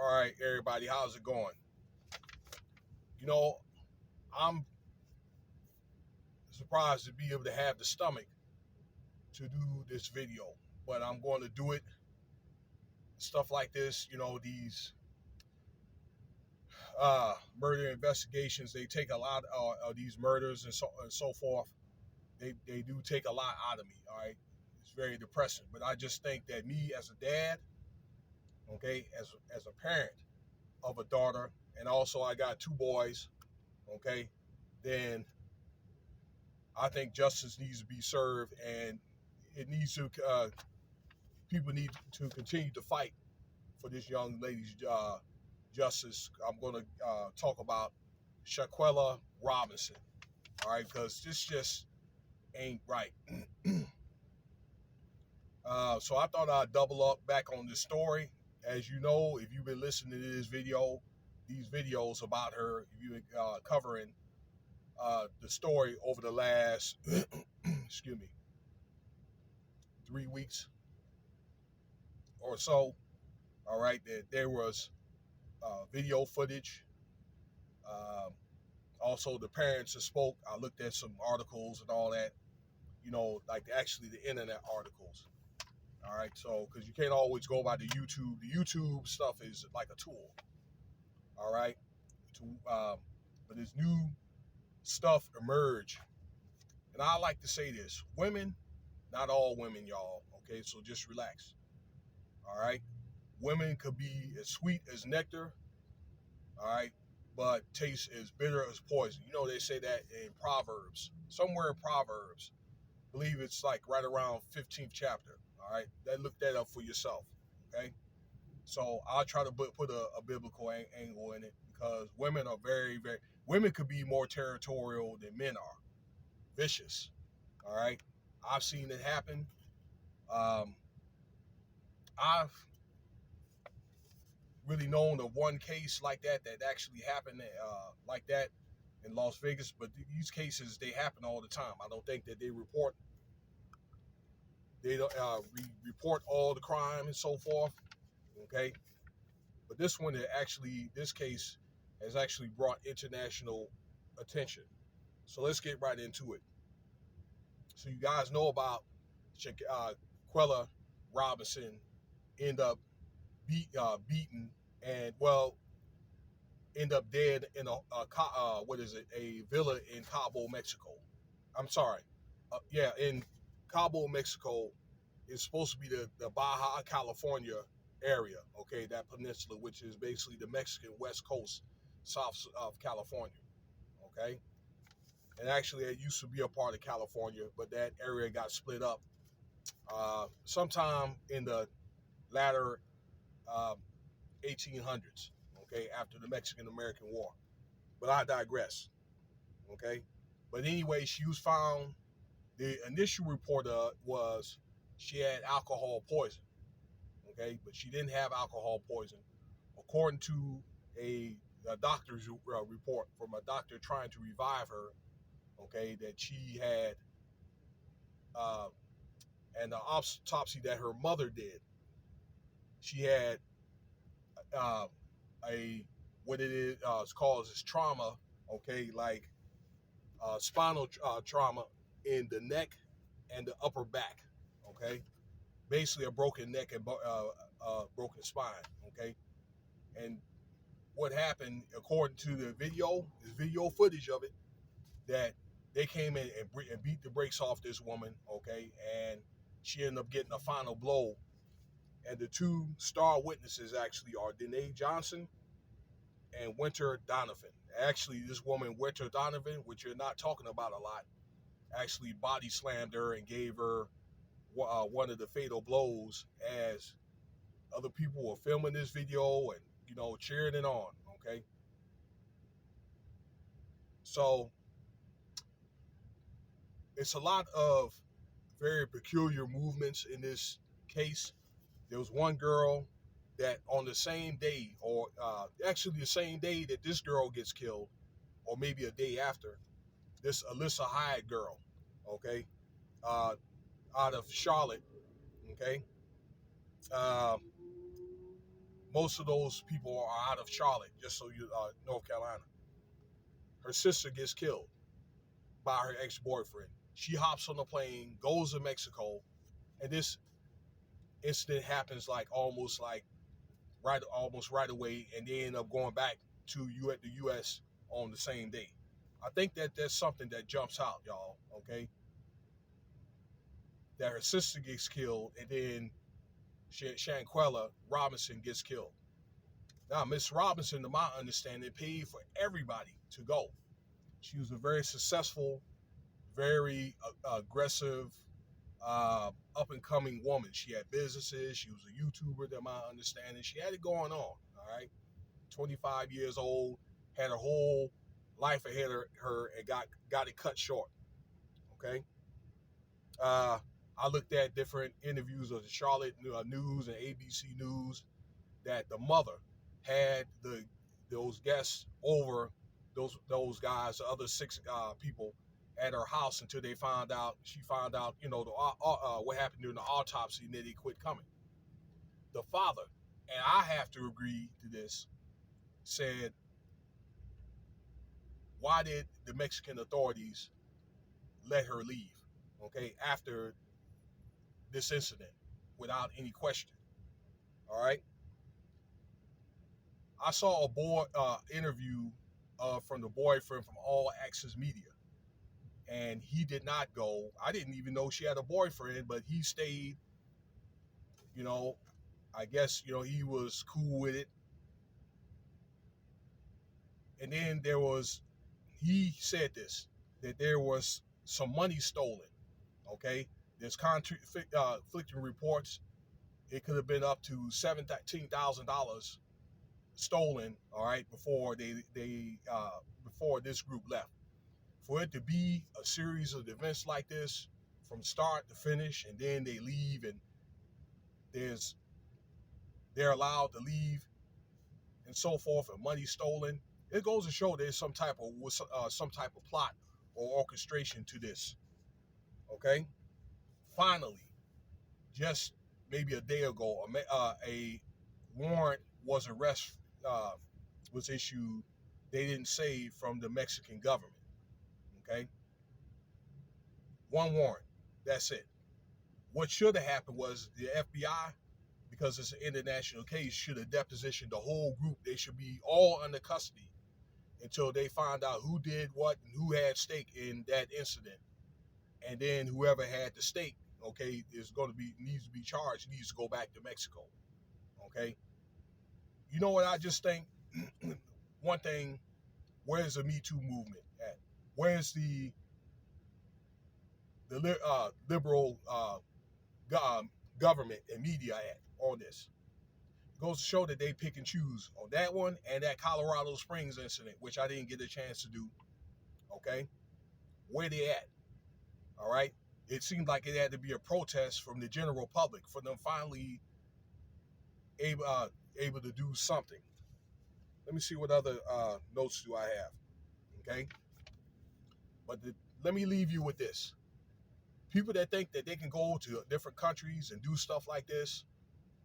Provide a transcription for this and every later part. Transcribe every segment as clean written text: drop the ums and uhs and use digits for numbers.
All right, everybody, how's it going? You know, I'm surprised to be able to have the stomach to do this video, but I'm going to do it. Stuff like this, these murder investigations, they take a lot of these murders and so forth. They do take a lot out of me. All right, it's very depressing. But I just think that me as a dad, okay, as a parent of a daughter, and also I got two boys, okay, then I think justice needs to be served, and it needs to. People need to continue to fight for this young lady's justice. I'm going to talk about Shanquella Robinson. All right, because this just ain't right. So I thought I'd double up back on this story. As you know, if you've been listening to these videos about her, if you've been covering the story over the last, excuse me, 3 weeks or so. All right, there was video footage. Um, Also, the parents that spoke. I looked at some articles and all that. Like actually the internet articles. All right, so because you can't always go by the YouTube. The YouTube stuff is like a tool. All right, but there's new stuff emerge, and I like to say this: women, not all women, y'all. Okay, so just relax. All right, women could be as sweet as nectar. All right, but taste as bitter as poison. They say that in Proverbs, somewhere in Proverbs. I believe it's like right around 15th chapter. All right, look that up for yourself. Okay, so I'll try to put a biblical angle in it because women are very, very. Women could be more territorial than men are, vicious. All right, I've seen it happen. Um, I've really known of one case like that actually happened like that in Las Vegas, but these cases they happen all the time. I don't think that they don't report all the crime and so forth. Okay, but this case has actually brought international attention. So let's get right into it. So you guys know about Quella Robinson end up beaten and end up dead in a villa in Cabo, Mexico. I'm sorry, in Cabo, Mexico. It's supposed to be the Baja California area, okay, that peninsula, which is basically the Mexican West Coast, south of California, okay. And actually, it used to be a part of California, but that area got split up sometime in the latter uh, 1800s, okay, after the Mexican-American War. But I digress, okay. But anyway, she was found. The initial report was she had alcohol poison, okay, but she didn't have alcohol poison, according to a doctor's report from a doctor trying to revive her, okay, that she had, uh, and the autopsy that her mother did, she had uh, a what it is it's called is trauma, okay, like spinal trauma in the neck and the upper back, okay, basically a broken neck and broken spine, okay, and what happened according to the video footage of it, that they came in and beat the brakes off this woman, okay, and she ended up getting a final blow. And the two star witnesses actually are Danae Johnson and Winter Donovan. Actually, this woman, Winter Donovan, which you're not talking about a lot, actually body slammed her and gave her one of the fatal blows as other people were filming this video and, cheering it on, okay? So it's a lot of very peculiar movements in this case. There was one girl that on the same day, or actually the same day that this girl gets killed, or maybe a day after, this Alyssa Hyde girl, okay, uh, out of Charlotte, okay, um, Most of those people are out of Charlotte, just so you North Carolina. Her sister gets killed by her ex-boyfriend. She hops on the plane, goes to Mexico, and this incident happens like almost right away, and they end up going back to the U.S. on the same day. I think that there's something that jumps out, y'all. Okay, that her sister gets killed, and then Shanquella Robinson gets killed. Now, Miss Robinson, to my understanding, paid for everybody to go. She was a very successful, very aggressive, up and coming woman. She had businesses. She was a YouTuber, to my understanding. She had it going on. All right, 25 years old, had her whole life ahead of her, and got it cut short. Okay. I looked at different interviews of the Charlotte News and ABC News that the mother had those guests over, those guys, the other six people at her house until she found out, what happened during the autopsy, and then they quit coming. The father, and I have to agree to this, said, why did the Mexican authorities let her leave, okay, after this incident without any question? All right. I saw a interview from the boyfriend from All Access Media, and he did not go. I didn't even know she had a boyfriend, but he stayed. You know, I guess he was cool with it. And then he said this, that there was some money stolen. Okay, there's conflicting reports. It could have been up to $17,000 stolen. All right, before before this group left. For it to be a series of events like this from start to finish, and then they leave, and they're allowed to leave and so forth, and money stolen, it goes to show there's some type of plot or orchestration to this. Okay, finally, just maybe a day ago, a warrant was issued. They didn't say, from the Mexican government. Okay, one warrant. That's it. What should have happened was the FBI, because it's an international case, should have depositioned the whole group. They should be all under custody until they find out who did what and who had stake in that incident. And then whoever had the stake, okay, needs to be charged, needs to go back to Mexico. Okay. You know what I just think? One thing, where's the Me Too movement at? Where's the liberal government and media at on this? It goes to show that they pick and choose on that one and that Colorado Springs incident, which I didn't get a chance to do. Okay, where they at? All right, it seemed like it had to be a protest from the general public for them finally able to do something. Let me see what other notes do I have. Okay, but let me leave you with this. People that think that they can go to different countries and do stuff like this,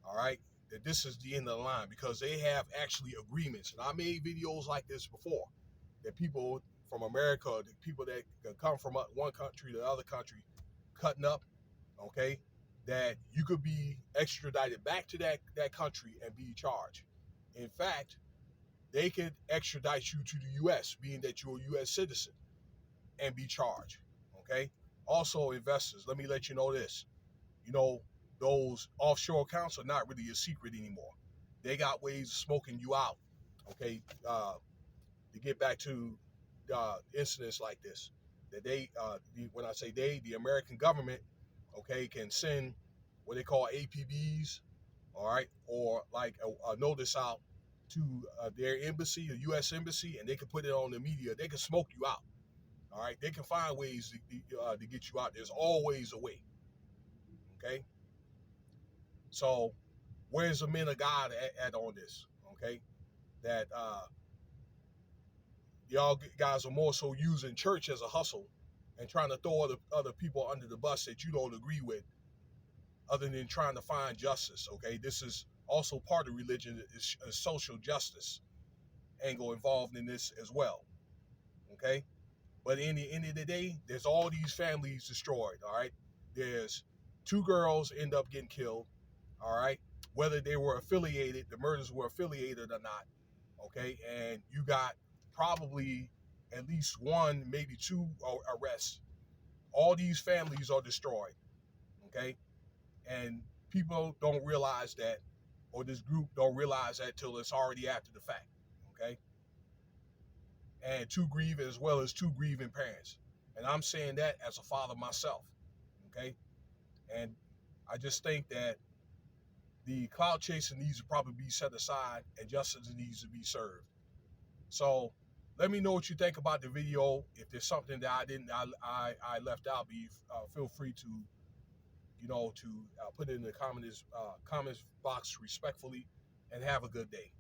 all right, that this is the end of the line, because they have actually agreements. And I made videos like this before, that people from America, the people that come from one country to the other country, cutting up, okay, that you could be extradited back to that country and be charged. In fact, they could extradite you to the U.S., being that you're a U.S. citizen, and be charged, okay? Also, investors, let me let you know this. Those offshore accounts are not really a secret anymore. They got ways of smoking you out, okay? To get back to incidents like this, that when I say they, the American government, okay, can send what they call APBs, all right, or like a notice out to their embassy, a U.S. embassy, and they can put it on the media. They can smoke you out, all right? They can find ways to get you out. There's always a way, okay? So where's the men of God at on this, okay? That y'all guys are more so using church as a hustle and trying to throw other people under the bus that you don't agree with, other than trying to find justice, okay? This is also part of religion is social justice angle involved in this as well. Okay, but in the end of the day, there's all these families destroyed. All right, there's 2 girls end up getting killed. All right, whether they were affiliated, the murders were affiliated or not. Okay, and you got probably at least 1, maybe 2 arrests. All these families are destroyed. Okay, and people don't realize that, or this group don't realize that till it's already after the fact. Okay, and 2 grieving as well as 2 grieving parents, and I'm saying that as a father myself. Okay, and I just think that the cloud chasing needs to probably be set aside and justice needs to be served. So let me know what you think about the video. If there's something that I left out, feel free to put it in the comments box respectfully, and have a good day.